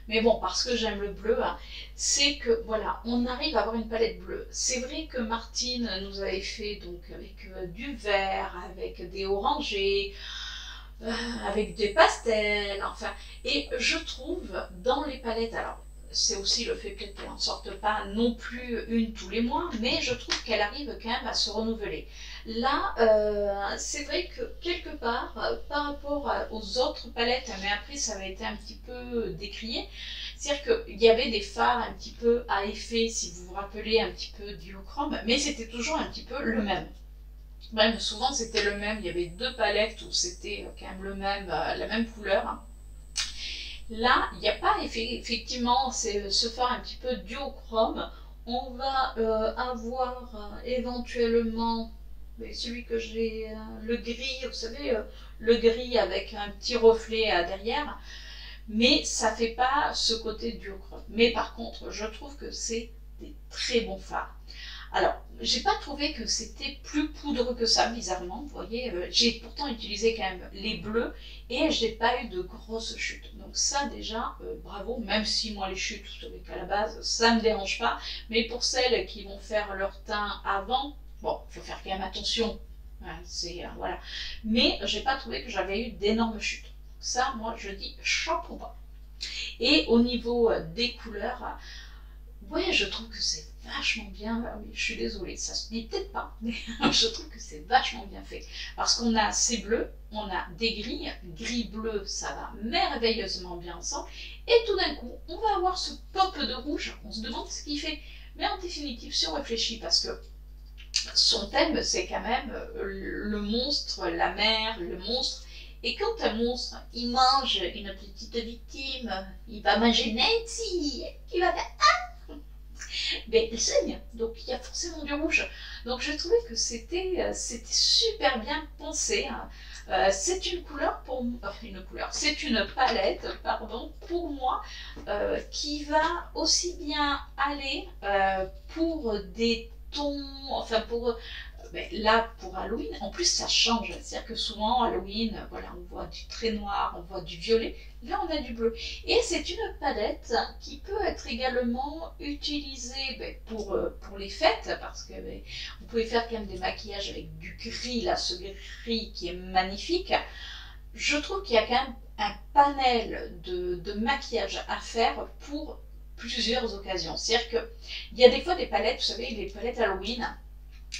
mais bon, parce que j'aime le bleu, hein, c'est que voilà, on arrive à avoir une palette bleue. C'est vrai que Martine nous avait fait donc avec du vert, avec des orangés, avec des pastels, enfin, et je trouve dans les palettes, alors c'est aussi le fait qu'elle n'en sorte pas non plus une tous les mois, mais je trouve qu'elle arrive quand même à se renouveler. Là, c'est vrai que quelque part, par rapport aux autres palettes, mais après ça avait été un petit peu décrié, c'est-à-dire qu'il y avait des fards un petit peu à effet, si vous vous rappelez, un petit peu duochrome, mais c'était toujours un petit peu le même. Même souvent c'était le même, il y avait deux palettes où c'était quand même le même, la même couleur. Là, il n'y a pas effectivement ce fard un petit peu duochrome. On va avoir éventuellement celui que j'ai, le gris, vous savez, le gris avec un petit reflet derrière. Mais ça ne fait pas ce côté duochrome. Mais par contre, je trouve que c'est des très bons fards. Alors, j'ai pas trouvé que c'était plus poudreux que ça, bizarrement. Vous voyez, j'ai pourtant utilisé quand même les bleus et j'ai pas eu de grosses chutes. Donc ça déjà, bravo, même si moi les chutes, vous savez qu'à la base, ça me dérange pas. Mais pour celles qui vont faire leur teint avant, bon, il faut faire quand même attention. Hein, voilà. Mais j'ai pas trouvé que j'avais eu d'énormes chutes. Ça, moi, je dis chapeau bas. Et au niveau des couleurs, ouais, je trouve que c'est vachement bien, oui, je suis désolée, ça se dit peut-être pas, mais je trouve que c'est vachement bien fait. Parce qu'on a ces bleus, on a des gris, gris-bleu, ça va merveilleusement bien ensemble, et tout d'un coup, on va avoir ce pop de rouge, on se demande ce qu'il fait. Mais en définitive, si on réfléchit, parce que son thème, c'est quand même le monstre, la mer, le monstre. Et quand un monstre, il mange une petite victime, il va manger Nancy, il va faire ah, mais il saigne, donc il y a forcément du rouge. Donc j'ai trouvé que c'était super bien pensé. Hein. C'est une couleur pour c'est une palette, pardon, pour moi, qui va aussi bien aller pour des tons, enfin pour là pour Halloween, en plus ça change, c'est-à-dire que souvent Halloween, voilà, on voit du très noir, on voit du violet, là on a du bleu. Et c'est une palette qui peut être également utilisée pour les fêtes, parce que vous pouvez faire quand même des maquillages avec du gris, là ce gris qui est magnifique. Je trouve qu'il y a quand même un panel de maquillage à faire pour plusieurs occasions. C'est-à-dire qu'il y a des fois des palettes, vous savez, les palettes Halloween,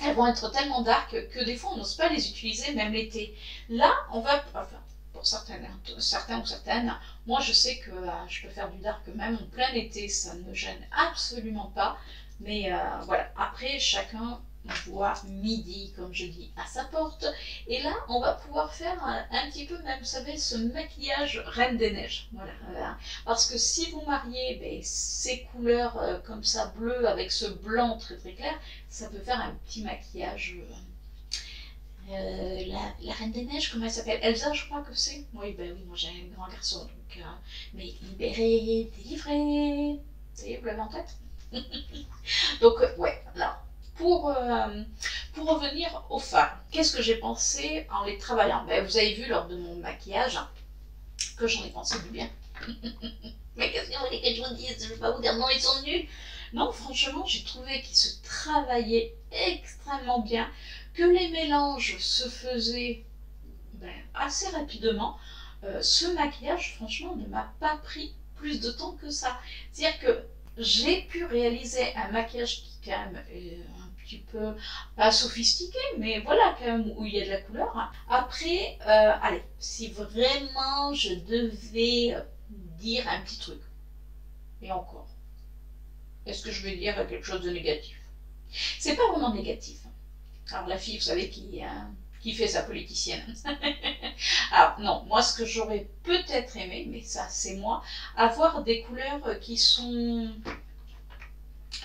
elles vont être tellement dark que des fois on n'ose pas les utiliser même l'été. Là, on va, enfin, bon, pour certains ou certaines. Moi, je sais que je peux faire du dark même en plein été, ça ne me gêne absolument pas. Mais voilà, après, chacun voit midi, comme je dis, à sa porte. Et là, on va pouvoir faire un petit peu, même, vous savez, ce maquillage Reine des Neiges. Voilà, parce que si vous mariez ces couleurs comme ça, bleu, avec ce blanc très très clair, ça peut faire un petit maquillage. La Reine des Neiges, comment elle s'appelle? Elsa, je crois que c'est. Oui, ben oui, moi j'ai un grand garçon, donc. Mais libéré, délivré. Ça y est, vous l'avez en tête? Donc, ouais, alors, pour revenir aux fards, qu'est-ce que j'ai pensé en les travaillant? Ben, vous avez vu lors de mon maquillage que j'en ai pensé du bien. Mais qu'est-ce que vous voulez que je vous dise? Je ne vais pas vous dire non, ils sont nuls. Non, franchement, j'ai trouvé qu'ils se travaillaient extrêmement bien, que les mélanges se faisaient assez rapidement. Ce maquillage, franchement, ne m'a pas pris plus de temps que ça. C'est-à-dire que j'ai pu réaliser un maquillage qui quand même est un petit peu, pas sophistiqué, mais voilà, quand même, où il y a de la couleur. Après, allez, si vraiment je devais dire un petit truc, et encore, est-ce que je vais dire quelque chose de négatif? C'est pas vraiment négatif. Alors la fille, vous savez, qui fait sa politicienne. Alors non, moi ce que j'aurais peut-être aimé, mais ça c'est moi, avoir des couleurs qui sont,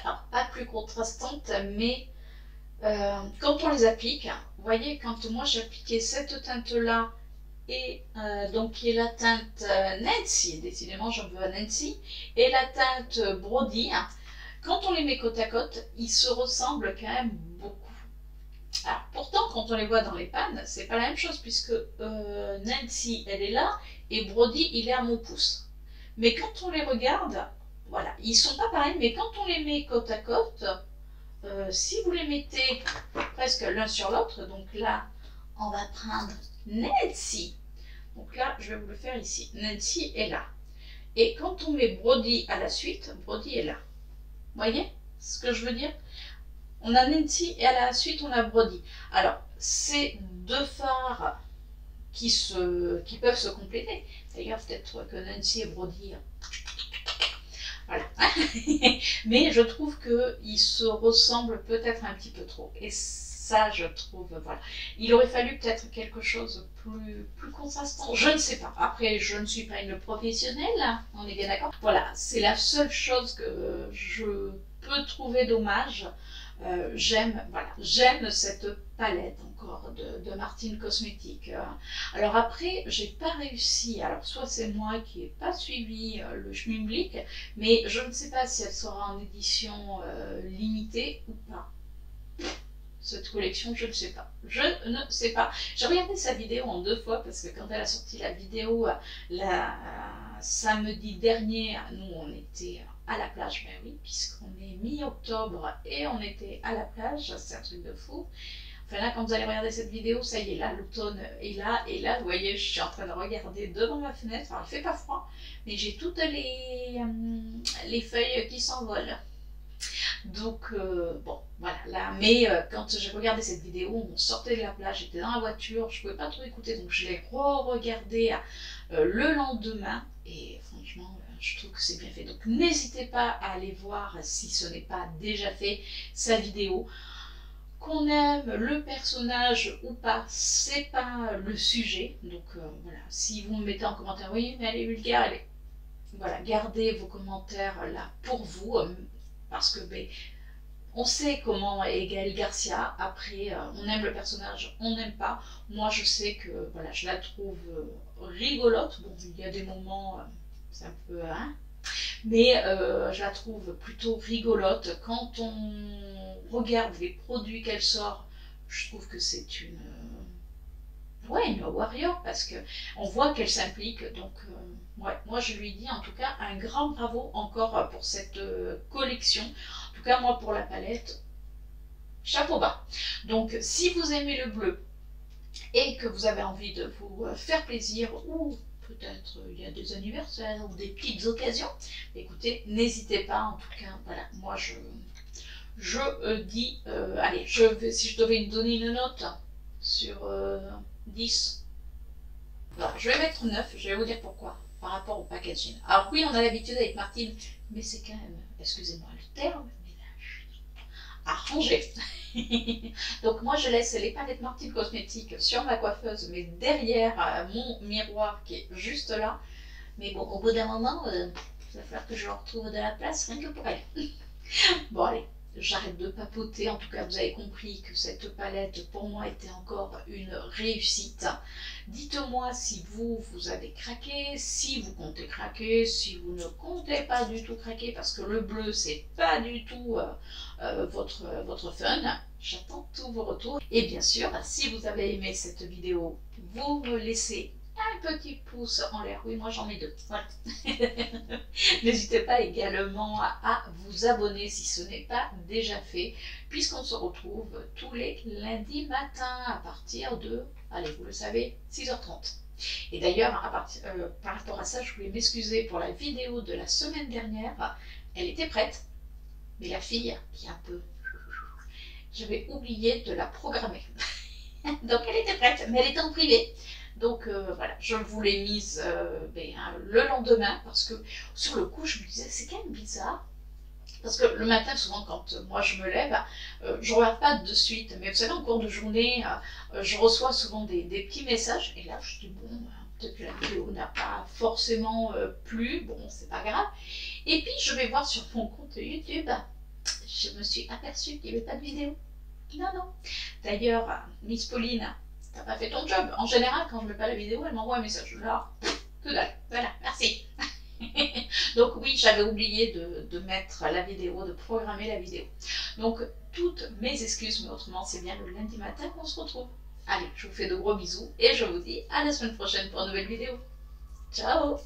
alors pas plus contrastantes, mais quand on les applique, vous voyez, quand moi j'appliquais cette teinte-là, et donc qui est la teinte Nancy, décidément j'en veux à Nancy, et la teinte Brody, quand on les met côte à côte, ils se ressemblent quand même beaucoup. Alors, pourtant, quand on les voit dans les pannes, c'est pas la même chose, puisque Nancy, elle est là, et Brody, il est à mon pouce. Mais quand on les regarde, voilà, ils sont pas pareils, mais quand on les met côte à côte, si vous les mettez presque l'un sur l'autre, donc là, on va prendre Nancy. Donc là, je vais vous le faire ici. Nancy est là. Et quand on met Brody à la suite, Brody est là. Vous voyez ce que je veux dire? On a Nancy et à la suite on a Brody. Alors, c'est deux fards qui peuvent se compléter. D'ailleurs, peut-être que Nancy et Brody, voilà. Mais je trouve qu'ils se ressemblent peut-être un petit peu trop. Et ça, je trouve, voilà. Il aurait fallu peut-être quelque chose plus contrastant. Je ne sais pas. Après, je ne suis pas une professionnelle, hein, on est bien d'accord. Voilà, c'est la seule chose que je peux trouver dommage. J'aime cette palette encore de Martine Cosmétiques. Alors après, j'ai pas réussi, alors soit c'est moi qui n'ai pas suivi le Schmimblick, mais je ne sais pas si elle sera en édition limitée ou pas. Cette collection, je ne sais pas. Je ne sais pas. J'ai regardé sa vidéo en 2 fois parce que quand elle a sorti la vidéo samedi dernier, nous on était à la plage, ben oui, puisqu'on est mi-octobre et on était à la plage, c'est un truc de fou. Enfin là, quand vous allez regarder cette vidéo, ça y est, là, l'automne est là, et là, vous voyez, je suis en train de regarder devant ma fenêtre, alors il fait pas froid, mais j'ai toutes les feuilles qui s'envolent. Donc, bon, voilà, là, mais quand j'ai regardé cette vidéo, on sortait de la plage, j'étais dans la voiture, je ne pouvais pas trop écouter, donc je l'ai re-regardé le lendemain, et franchement, je trouve que c'est bien fait. Donc, n'hésitez pas à aller voir, si ce n'est pas déjà fait, sa vidéo. Qu'on aime le personnage ou pas, c'est pas le sujet. Donc, voilà, si vous me mettez en commentaire, oui, mais elle est vulgaire, elle est... Voilà, gardez vos commentaires là pour vous, parce que on sait comment est Gaëlle Garcia. Après, on aime le personnage, on n'aime pas. Moi, je sais que voilà, je la trouve rigolote. Bon, il y a des moments, c'est un peu... Hein, mais je la trouve plutôt rigolote. Quand on regarde les produits qu'elle sort, je trouve que c'est une warrior, parce que on voit qu'elle s'implique. Donc, ouais, moi je lui dis en tout cas un grand bravo encore pour cette collection. En tout cas, moi pour la palette, chapeau bas. Donc, si vous aimez le bleu et que vous avez envie de vous faire plaisir, ou peut-être il y a des anniversaires ou des petites occasions, écoutez, n'hésitez pas. En tout cas, voilà, moi je dis, allez, si je devais donner une note sur 10, Voilà, je vais mettre 9, je vais vous dire pourquoi, par rapport au packaging. Alors oui, on a l'habitude avec Martine, mais c'est quand même, excusez-moi le terme, mais à ranger. Donc moi je laisse les palettes Martine Cosmétiques sur ma coiffeuse, mais derrière mon miroir qui est juste là. Mais bon, au bout d'un moment, il va falloir que je retrouve de la place rien que pour elle. Bon allez, j'arrête de papoter. En tout cas, vous avez compris que cette palette pour moi était encore une réussite. Dites-moi si vous avez craqué, si vous comptez craquer, si vous ne comptez pas du tout craquer, parce que le bleu c'est pas du tout votre fun. J'attends tous vos retours. Et bien sûr, si vous avez aimé cette vidéo, vous me laissez un petit pouce en l'air. Oui, moi j'en mets 2. Voilà. N'hésitez pas également à vous abonner si ce n'est pas déjà fait, puisqu'on se retrouve tous les lundis matins à partir de, allez, vous le savez, 6h30. Et d'ailleurs, par rapport à ça, je voulais m'excuser pour la vidéo de la semaine dernière. Elle était prête, mais la fille, qui est un peu... J'avais oublié de la programmer. Donc elle était prête, mais elle était en privé. Donc voilà, je vous l'ai mise le lendemain parce que sur le coup, je me disais, c'est quand même bizarre. Parce que le matin, souvent, quand moi je me lève, je ne regarde pas de suite. Mais vous savez, en cours de journée, je reçois souvent des petits messages. Et là, je dis, bon, peut-être que la vidéo n'a pas forcément plu. Bon, c'est pas grave. Et puis, je vais voir sur mon compte YouTube. Je me suis aperçue qu'il n'y avait pas de vidéo. Non, non. D'ailleurs, Miss Pauline, t'as pas fait ton job. En général, quand je ne mets pas la vidéo, elle m'envoie un message. Là, que dalle. Voilà, merci. Donc oui, j'avais oublié de mettre la vidéo, de programmer la vidéo. Donc, toutes mes excuses, mais autrement, c'est bien le lundi matin qu'on se retrouve. Allez, je vous fais de gros bisous et je vous dis à la semaine prochaine pour une nouvelle vidéo. Ciao!